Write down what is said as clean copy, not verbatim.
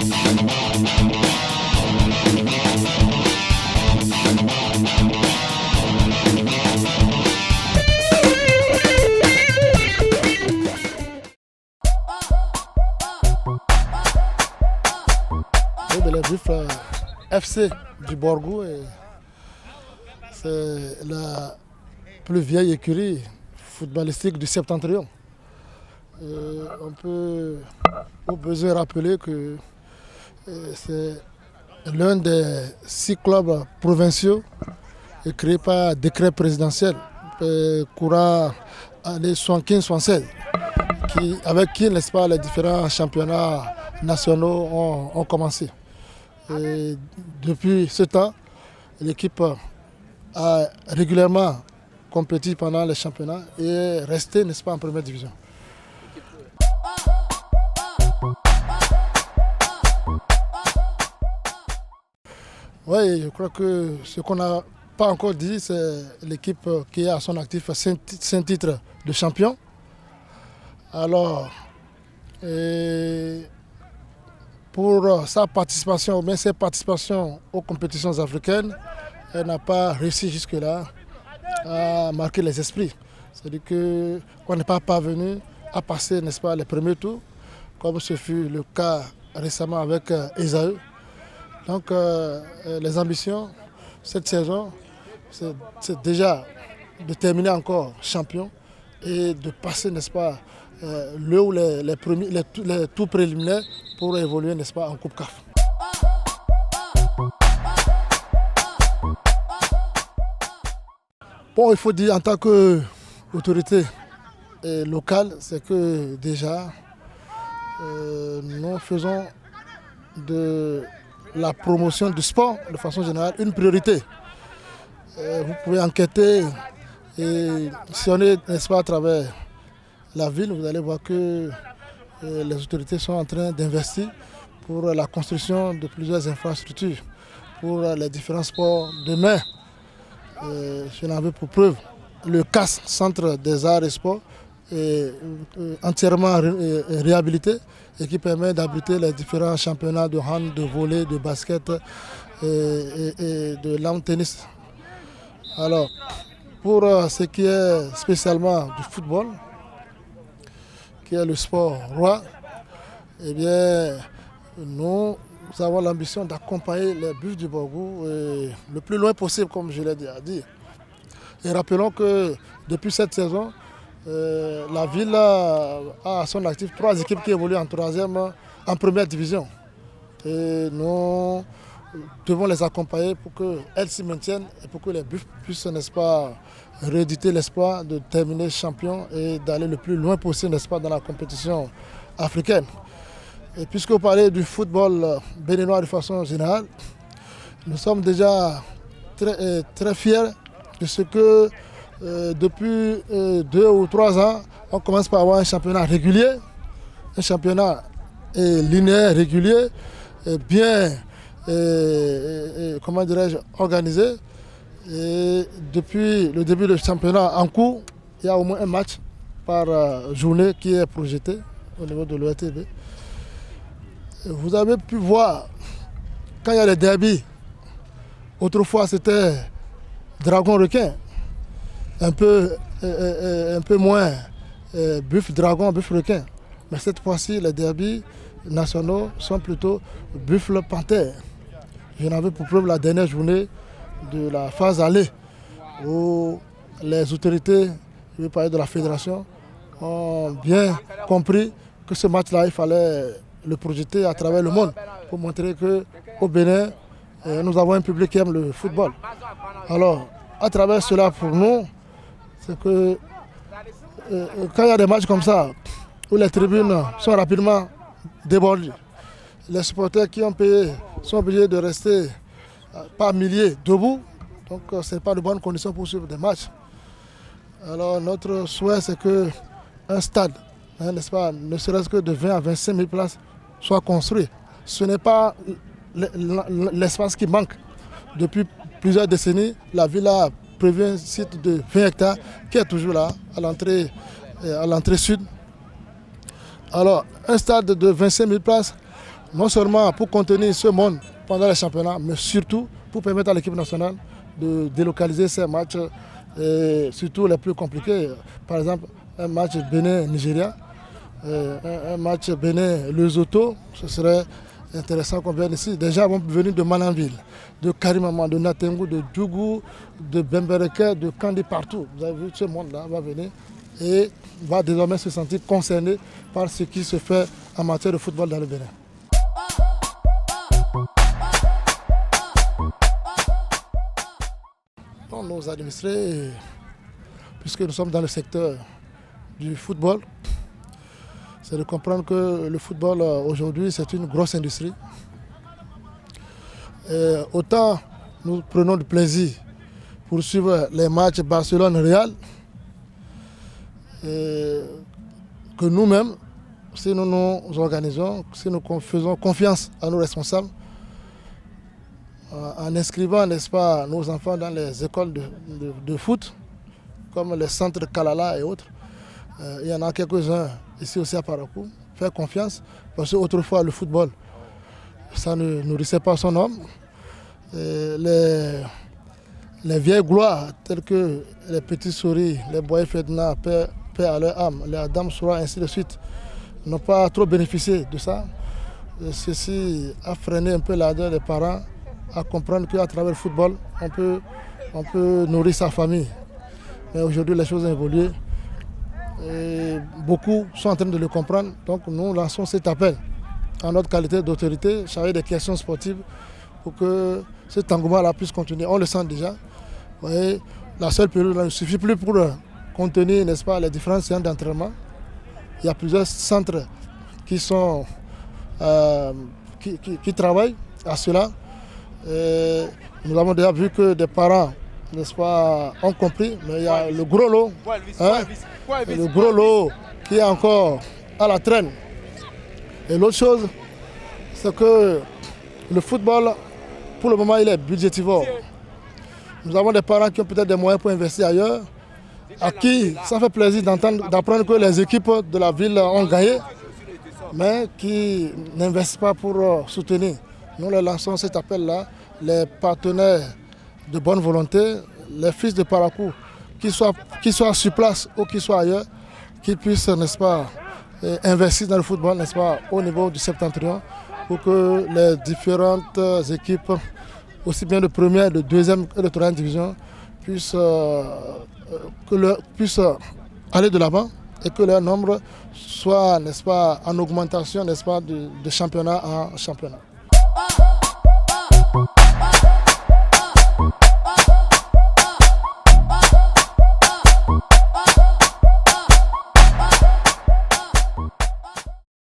Le Buffles FC du Borgou, c'est la plus vieille écurie footballistique du Septentrion. On peut au besoin rappeler que c'est l'un des 6 clubs provinciaux créés par décret présidentiel courant année 75-76, avec qui, n'est-ce pas, les différents championnats nationaux ont commencé. Et depuis ce temps, l'équipe a régulièrement compétit pendant les championnats et est restée, n'est-ce pas, en première division. Oui, je crois que ce qu'on n'a pas encore dit, c'est l'équipe qui a à son actif 5 titres de champion. Alors, pour sa participation, ou bien ses participations aux compétitions africaines, elle n'a pas réussi jusque-là à marquer les esprits. C'est-à-dire qu'on n'est pas parvenu à passer, n'est-ce pas, les premiers tours, comme ce fut le cas récemment avec Esaü. Donc les ambitions cette saison, c'est déjà de terminer encore champion et de passer, n'est-ce pas, les tours préliminaires pour évoluer, n'est-ce pas, en Coupe CAF. Bon, il faut dire en tant qu'autorité locale, c'est que déjà nous faisons de la promotion du sport de façon générale une priorité. Vous pouvez enquêter et sillonner, n'est-ce pas, à travers la ville, vous allez voir que les autorités sont en train d'investir pour la construction de plusieurs infrastructures pour les différents sports de main. Je n'en veux pour preuve le CAS, Centre des Arts et Sports, est entièrement réhabilité et qui permet d'abriter les différents championnats de hand, de volley, de basket et de lawn tennis. Alors, pour ce qui est spécialement du football, qui est le sport roi, eh bien, nous avons l'ambition d'accompagner les Buffles du Borgou le plus loin possible, comme je l'ai déjà dit. Et rappelons que depuis cette saison, la ville a à son actif 3 équipes qui évoluent en première division. Et nous devons les accompagner pour qu'elles s'y maintiennent et pour que les Buffles puissent, n'est-ce pas, rééditer l'espoir de terminer champion et d'aller le plus loin possible, n'est-ce pas, dans la compétition africaine. Et puisque vous parlez du football béninois de façon générale, nous sommes déjà très fiers de ce que depuis 2 ou 3 ans, on commence par avoir un championnat régulier, un championnat linéaire régulier, bien comment dirais-je, organisé. Et depuis le début du championnat en cours, il y a au moins un match par journée qui est projeté au niveau de l'ORTB. Vous avez pu voir, quand il y a les derbies, autrefois c'était dragon-requin, un peu moins buffle-dragon, buffle-requin. Mais cette fois-ci, les derbies nationaux sont plutôt buffle-panthère. Je n'en veux pour preuve la dernière journée de la phase aller, où les autorités, je vais parler de la fédération, ont bien compris que ce match-là, il fallait le projeter à travers le monde pour montrer qu'au Bénin, nous avons un public qui aime le football. Alors, à travers cela, pour nous, c'est que quand il y a des matchs comme ça, où les tribunes sont rapidement débordées, les supporters qui ont payé sont obligés de rester par milliers debout, donc ce n'est pas de bonnes conditions pour suivre des matchs. Alors notre souhait, c'est qu'un stade, n'est-ce pas, ne serait-ce que de 20 à 25 000 places, soit construit. Ce n'est pas l'espace qui manque. Depuis plusieurs décennies, la ville a prévu un site de 20 hectares qui est toujours là, à l'entrée sud. Alors, un stade de 25 000 places, non seulement pour contenir ce monde pendant les championnats, mais surtout pour permettre à l'équipe nationale de délocaliser ces matchs, surtout les plus compliqués. Par exemple, un match Bénin-Nigeria, un match Bénin-Lesotho, ce serait intéressant qu'on vienne ici. Déjà, ils vont venir de Mananville, de Karimama, de Natengu, de Djougou, de Bembereke, de Kandi, partout. Vous avez vu, ce monde-là va venir et va désormais se sentir concerné par ce qui se fait en matière de football dans le Bénin. Nos administrés, puisque nous sommes dans le secteur du football, c'est de comprendre que le football aujourd'hui c'est une grosse industrie. Et autant nous prenons du plaisir pour suivre les matchs Barcelone-Real, que nous-mêmes, si nous nous organisons, si nous faisons confiance à nos responsables, en inscrivant, n'est-ce pas, nos enfants dans les écoles de foot, comme les centres Kalala et autres. Il y en a quelques-uns ici aussi à Parakou. Faire confiance, parce qu'autrefois le football, ça ne nourrissait pas son homme. Les vieilles gloires, telles que les petits souris, les Boy Ferdinand, paix à leur âme, les Adam Soura, ainsi de suite, n'ont pas trop bénéficié de ça. Ceci a freiné un peu l'ardeur des parents à comprendre qu'à travers le football, on peut nourrir sa famille. Mais aujourd'hui, les choses ont évolué. Et beaucoup sont en train de le comprendre. Donc nous lançons cet appel en notre qualité d'autorité, chargée des questions sportives, pour que cet engouement-là puisse continuer. On le sent déjà. Vous voyez, la seule période ne suffit plus pour contenir, n'est-ce pas, les différents séances d'entraînement. Il y a plusieurs centres qui travaillent à cela. Et nous avons déjà vu que des parents, n'est-ce pas, ont compris, mais il y a le gros lot, le gros lot qui est encore à la traîne. Et l'autre chose, c'est que le football, pour le moment, il est budgétivore. Nous avons des parents qui ont peut-être des moyens pour investir ailleurs, à qui ça fait plaisir d'apprendre que les équipes de la ville ont gagné, mais qui n'investissent pas pour soutenir. Nous leur lançons cet appel-là, les partenaires de bonne volonté, les fils de Parakou, qu'ils soient sur place ou qu'ils soient ailleurs, qu'ils puissent, n'est-ce pas, investir dans le football, n'est-ce pas, au niveau du septentrion, pour que les différentes équipes, aussi bien de première, de deuxième et de troisième division, puissent aller de l'avant et que leur nombre soit, n'est-ce pas, en augmentation, n'est-ce pas, de championnat en championnat.